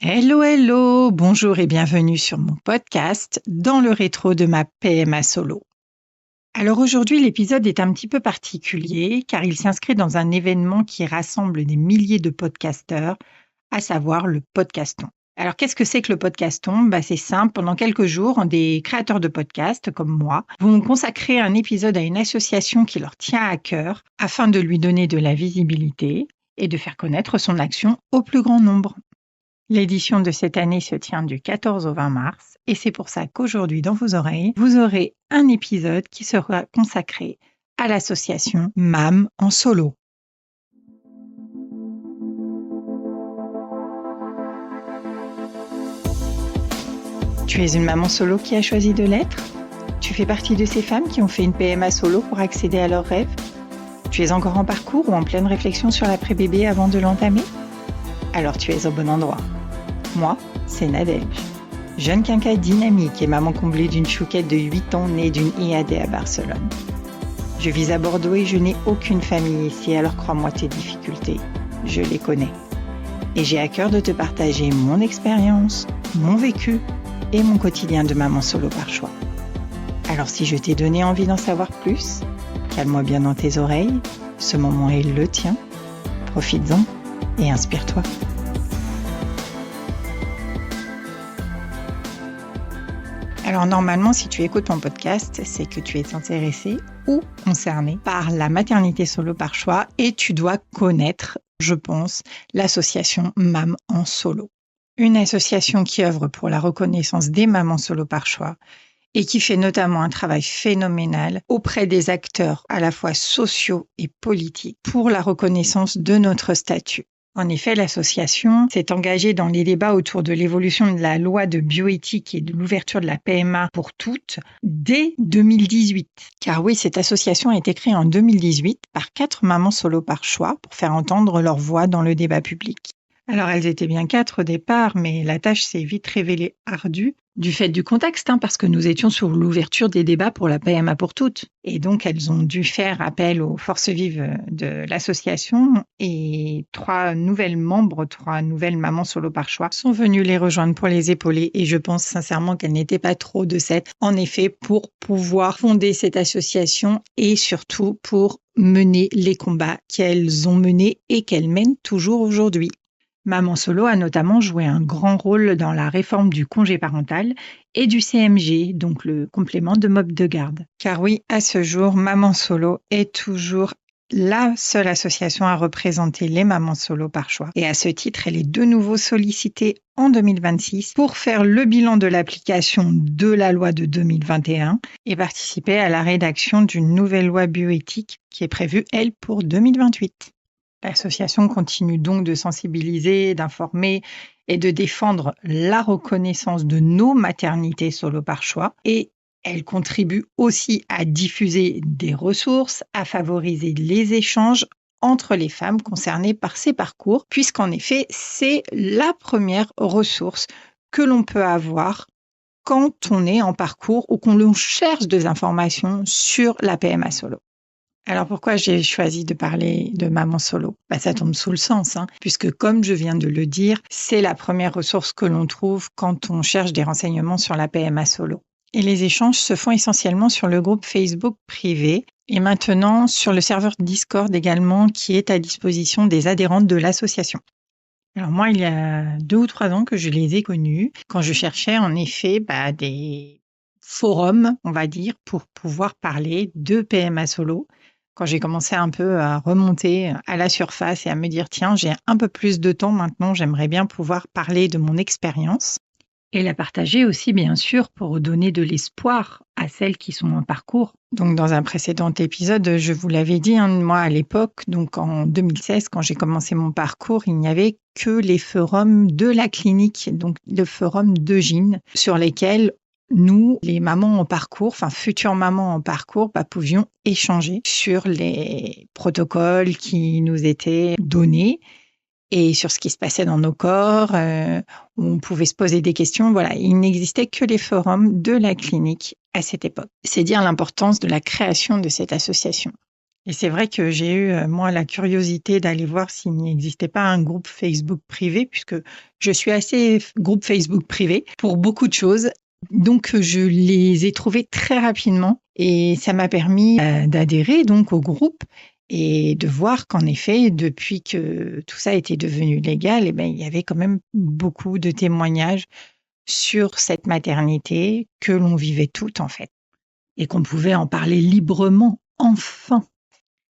Hello, hello, bonjour et bienvenue sur mon podcast dans le rétro de ma PMA solo. Alors aujourd'hui, l'épisode est un petit peu particulier car il s'inscrit dans un événement qui rassemble des milliers de podcasteurs, à savoir le podcaston. Alors qu'est-ce que c'est que le podcaston ? C'est simple, pendant quelques jours, des créateurs de podcasts comme moi vont consacrer un épisode à une association qui leur tient à cœur afin de lui donner de la visibilité et de faire connaître son action au plus grand nombre. L'édition de cette année se tient du 14 au 20 mars et c'est pour ça qu'aujourd'hui dans vos oreilles, vous aurez un épisode qui sera consacré à l'association MAM en solo. Tu es une maman solo qui a choisi de l'être ? Tu fais partie de ces femmes qui ont fait une PMA solo pour accéder à leurs rêves ? Tu es encore en parcours ou en pleine réflexion sur l'après-bébé avant de l'entamer ? Alors tu es au bon endroit. Moi, c'est Nadège, jeune quinca dynamique et maman comblée d'une chouquette de 8 ans née d'une IAD à Barcelone. Je vis à Bordeaux et je n'ai aucune famille ici, alors crois-moi tes difficultés, je les connais. Et j'ai à cœur de te partager mon expérience, mon vécu et mon quotidien de maman solo par choix. Alors si je t'ai donné envie d'en savoir plus, cale-moi bien dans tes oreilles, ce moment est le tien, profites-en et inspire-toi. Alors normalement, si tu écoutes mon podcast, c'est que tu es intéressé ou concerné par la maternité solo par choix et tu dois connaître, je pense, l'association MAM en solo. Une association qui œuvre pour la reconnaissance des mamans solo par choix et qui fait notamment un travail phénoménal auprès des acteurs à la fois sociaux et politiques pour la reconnaissance de notre statut. En effet, l'association s'est engagée dans les débats autour de l'évolution de la loi de bioéthique et de l'ouverture de la PMA pour toutes dès 2018. Car oui, cette association a été créée en 2018 par 4 mamans solo par choix pour faire entendre leur voix dans le débat public. Alors elles étaient bien 4 au départ, mais la tâche s'est vite révélée ardue du fait du contexte, parce que nous étions sur l'ouverture des débats pour la PMA pour toutes. Et donc elles ont dû faire appel aux forces vives de l'association et 3 nouvelles mamans solo par choix sont venues les rejoindre pour les épauler et je pense sincèrement qu'elles n'étaient pas trop de 7, en effet, pour pouvoir fonder cette association et surtout pour mener les combats qu'elles ont menés et qu'elles mènent toujours aujourd'hui. Maman Solo a notamment joué un grand rôle dans la réforme du congé parental et du CMG, donc le complément de mode de garde. Car oui, à ce jour, Maman Solo est toujours la seule association à représenter les mamans solo par choix. Et à ce titre, elle est de nouveau sollicitée en 2026 pour faire le bilan de l'application de la loi de 2021 et participer à la rédaction d'une nouvelle loi bioéthique qui est prévue, elle, pour 2028. L'association continue donc de sensibiliser, d'informer et de défendre la reconnaissance de nos maternités solo par choix et elle contribue aussi à diffuser des ressources, à favoriser les échanges entre les femmes concernées par ces parcours, puisqu'en effet, c'est la première ressource que l'on peut avoir quand on est en parcours ou qu'on cherche des informations sur la PMA solo. Alors pourquoi j'ai choisi de parler de maman solo ? Ça tombe sous le sens, puisque comme je viens de le dire, c'est la première ressource que l'on trouve quand on cherche des renseignements sur la PMA solo. Et les échanges se font essentiellement sur le groupe Facebook privé et maintenant sur le serveur Discord également qui est à disposition des adhérentes de l'association. Alors moi, il y a 2 ou 3 ans que je les ai connus, quand je cherchais en effet des forums, on va dire, pour pouvoir parler de PMA solo. Quand j'ai commencé un peu à remonter à la surface et à me dire, tiens, j'ai un peu plus de temps maintenant, j'aimerais bien pouvoir parler de mon expérience et la partager aussi, bien sûr, pour donner de l'espoir à celles qui sont en parcours. Donc, dans un précédent épisode, je vous l'avais dit, moi, à l'époque, donc en 2016, quand j'ai commencé mon parcours, il n'y avait que les forums de la clinique, donc le forum d'Eugine, sur lesquels nous, les mamans en parcours, futures mamans en parcours, pouvions échanger sur les protocoles qui nous étaient donnés et sur ce qui se passait dans nos corps, où on pouvait se poser des questions. Voilà, il n'existait que les forums de la clinique à cette époque. C'est dire l'importance de la création de cette association. Et c'est vrai que j'ai eu, moi, la curiosité d'aller voir s'il n'existait pas un groupe Facebook privé, puisque je suis assez groupe Facebook privé pour beaucoup de choses. Donc, je les ai trouvés très rapidement et ça m'a permis d'adhérer donc au groupe et de voir qu'en effet, depuis que tout ça était devenu légal, eh ben, il y avait quand même beaucoup de témoignages sur cette maternité que l'on vivait toutes en fait et qu'on pouvait en parler librement, enfin.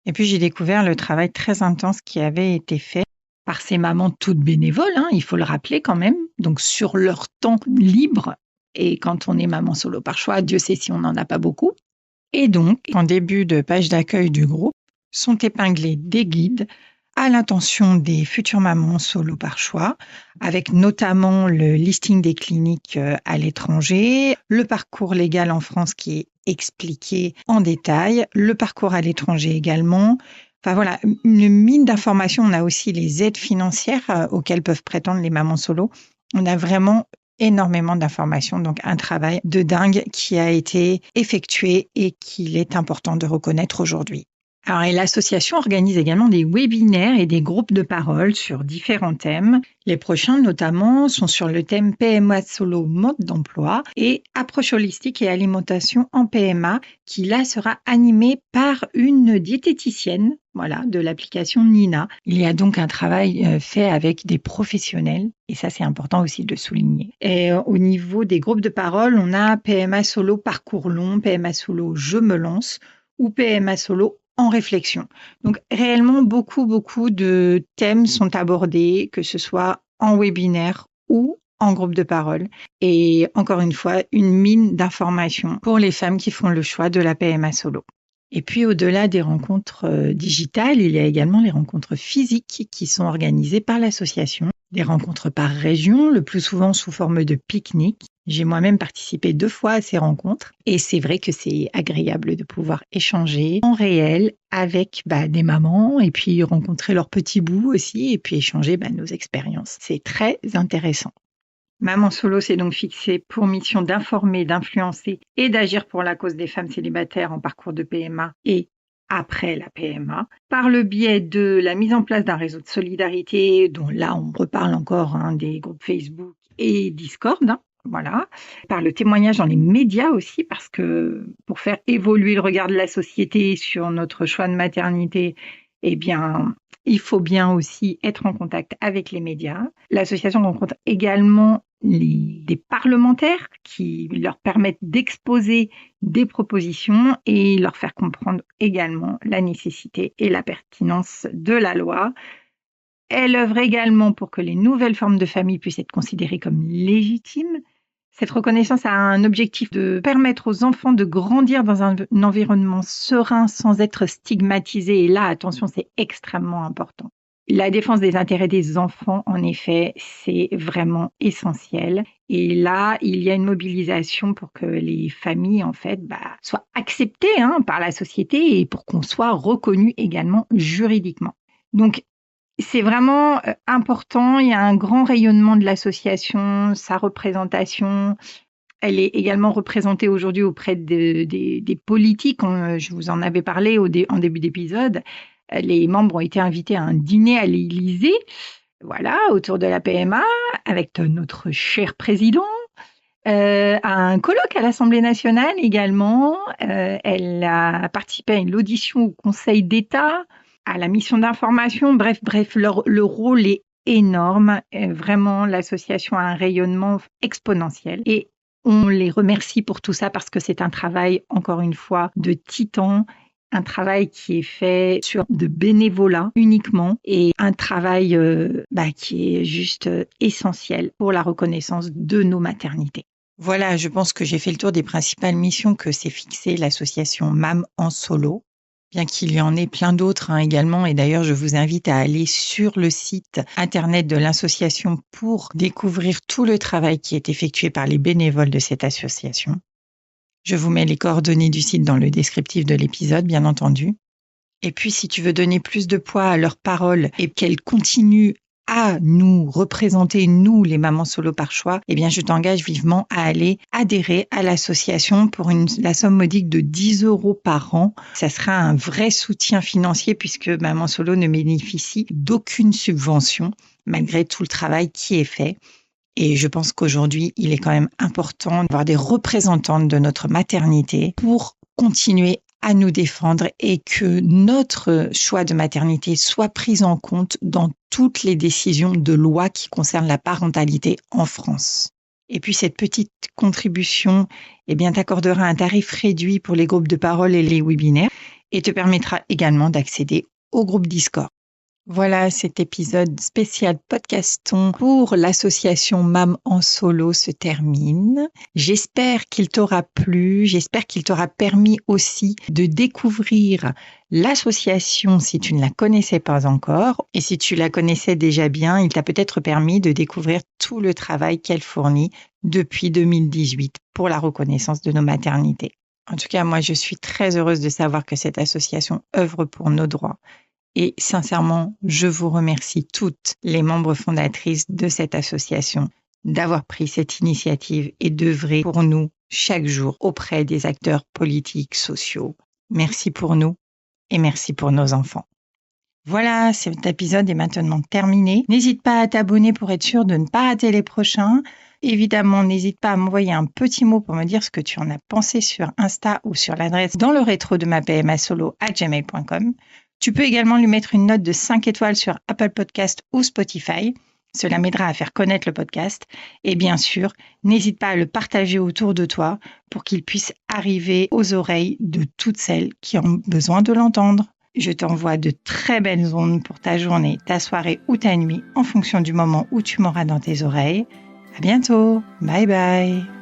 Et puis j'ai découvert le travail très intense qui avait été fait par ces mamans toutes bénévoles, hein, il faut le rappeler quand même, donc sur leur temps libre. Et quand on est maman solo par choix, Dieu sait si on n'en a pas beaucoup. Et donc, en début de page d'accueil du groupe, sont épinglés des guides à l'intention des futures mamans solo par choix, avec notamment le listing des cliniques à l'étranger, le parcours légal en France qui est expliqué en détail, le parcours à l'étranger également. Enfin voilà, une mine d'informations. On a aussi les aides financières auxquelles peuvent prétendre les mamans solo. On a vraiment énormément d'informations, donc un travail de dingue qui a été effectué et qu'il est important de reconnaître aujourd'hui. Alors, et l'association organise également des webinaires et des groupes de parole sur différents thèmes. Les prochains, notamment, sont sur le thème PMA solo mode d'emploi et approche holistique et alimentation en PMA, qui là sera animé par une diététicienne, voilà, de l'application Nina. Il y a donc un travail fait avec des professionnels et ça, c'est important aussi de le souligner. Et au niveau des groupes de parole, on a PMA solo parcours long, PMA solo je me lance ou PMA solo en réflexion. Donc réellement, beaucoup de thèmes sont abordés, que ce soit en webinaire ou en groupe de parole. Et encore une fois, une mine d'informations pour les femmes qui font le choix de la PMA solo. Et puis au-delà des rencontres digitales, il y a également les rencontres physiques qui sont organisées par l'association. Des rencontres par région, le plus souvent sous forme de pique-nique. J'ai moi-même participé 2 fois à ces rencontres et c'est vrai que c'est agréable de pouvoir échanger en réel avec des mamans et puis rencontrer leurs petits bouts aussi et puis échanger nos expériences. C'est très intéressant. Maman Solo s'est donc fixée pour mission d'informer, d'influencer et d'agir pour la cause des femmes célibataires en parcours de PMA et après la PMA, par le biais de la mise en place d'un réseau de solidarité, dont là on reparle encore des groupes Facebook et Discord, voilà, par le témoignage dans les médias aussi, parce que pour faire évoluer le regard de la société sur notre choix de maternité, eh bien, il faut bien aussi être en contact avec les médias. L'association rencontre également des parlementaires qui leur permettent d'exposer des propositions et leur faire comprendre également la nécessité et la pertinence de la loi. Elle œuvre également pour que les nouvelles formes de famille puissent être considérées comme légitimes. Cette reconnaissance a un objectif de permettre aux enfants de grandir dans un environnement serein sans être stigmatisés. Et là, attention, c'est extrêmement important. La défense des intérêts des enfants, en effet, c'est vraiment essentiel. Et là, il y a une mobilisation pour que les familles, en fait, soient acceptées par la société et pour qu'on soit reconnu également juridiquement. Donc, c'est vraiment important. Il y a un grand rayonnement de l'association, sa représentation. Elle est également représentée aujourd'hui auprès des politiques. Je vous en avais parlé en début d'épisode. Les membres ont été invités à un dîner à l'Élysée, voilà, autour de la PMA, avec notre cher président. À un colloque à l'Assemblée nationale également. Elle a participé à l'audition au Conseil d'État, à la mission d'information. Bref, le rôle est énorme. Vraiment, l'association a un rayonnement exponentiel. Et on les remercie pour tout ça parce que c'est un travail, encore une fois, de titan. Un travail qui est fait sur de bénévolat uniquement et un travail qui est juste essentiel pour la reconnaissance de nos maternités. Voilà, je pense que j'ai fait le tour des principales missions que s'est fixée l'association MAM en solo, bien qu'il y en ait plein d'autres également. Et d'ailleurs, je vous invite à aller sur le site internet de l'association pour découvrir tout le travail qui est effectué par les bénévoles de cette association. Je vous mets les coordonnées du site dans le descriptif de l'épisode, bien entendu. Et puis, si tu veux donner plus de poids à leurs paroles et qu'elles continuent à nous représenter, nous, les mamans solo par choix, eh bien, je t'engage vivement à aller adhérer à l'association pour la somme modique de 10 € par an. Ça sera un vrai soutien financier puisque Maman Solo ne bénéficie d'aucune subvention malgré tout le travail qui est fait. Et je pense qu'aujourd'hui, il est quand même important d'avoir des représentantes de notre maternité pour continuer à nous défendre et que notre choix de maternité soit pris en compte dans toutes les décisions de loi qui concernent la parentalité en France. Et puis cette petite contribution, eh bien, t'accordera un tarif réduit pour les groupes de parole et les webinaires et te permettra également d'accéder au groupe Discord. Voilà, cet épisode spécial podcaston pour l'association Mam en Solo se termine. J'espère qu'il t'aura plu, j'espère qu'il t'aura permis aussi de découvrir l'association si tu ne la connaissais pas encore. Et si tu la connaissais déjà bien, il t'a peut-être permis de découvrir tout le travail qu'elle fournit depuis 2018 pour la reconnaissance de nos maternités. En tout cas, moi, je suis très heureuse de savoir que cette association œuvre pour nos droits. Et sincèrement, je vous remercie toutes les membres fondatrices de cette association d'avoir pris cette initiative et d'œuvrer pour nous chaque jour auprès des acteurs politiques, sociaux. Merci pour nous et merci pour nos enfants. Voilà, cet épisode est maintenant terminé. N'hésite pas à t'abonner pour être sûr de ne pas rater les prochains. Évidemment, n'hésite pas à m'envoyer un petit mot pour me dire ce que tu en as pensé sur Insta ou sur l'adresse dans le rétro de ma PMA solo @gmail.com. Tu peux également lui mettre une note de 5 étoiles sur Apple Podcast ou Spotify. Cela m'aidera à faire connaître le podcast. Et bien sûr, n'hésite pas à le partager autour de toi pour qu'il puisse arriver aux oreilles de toutes celles qui ont besoin de l'entendre. Je t'envoie de très belles ondes pour ta journée, ta soirée ou ta nuit en fonction du moment où tu m'auras dans tes oreilles. À bientôt. Bye bye.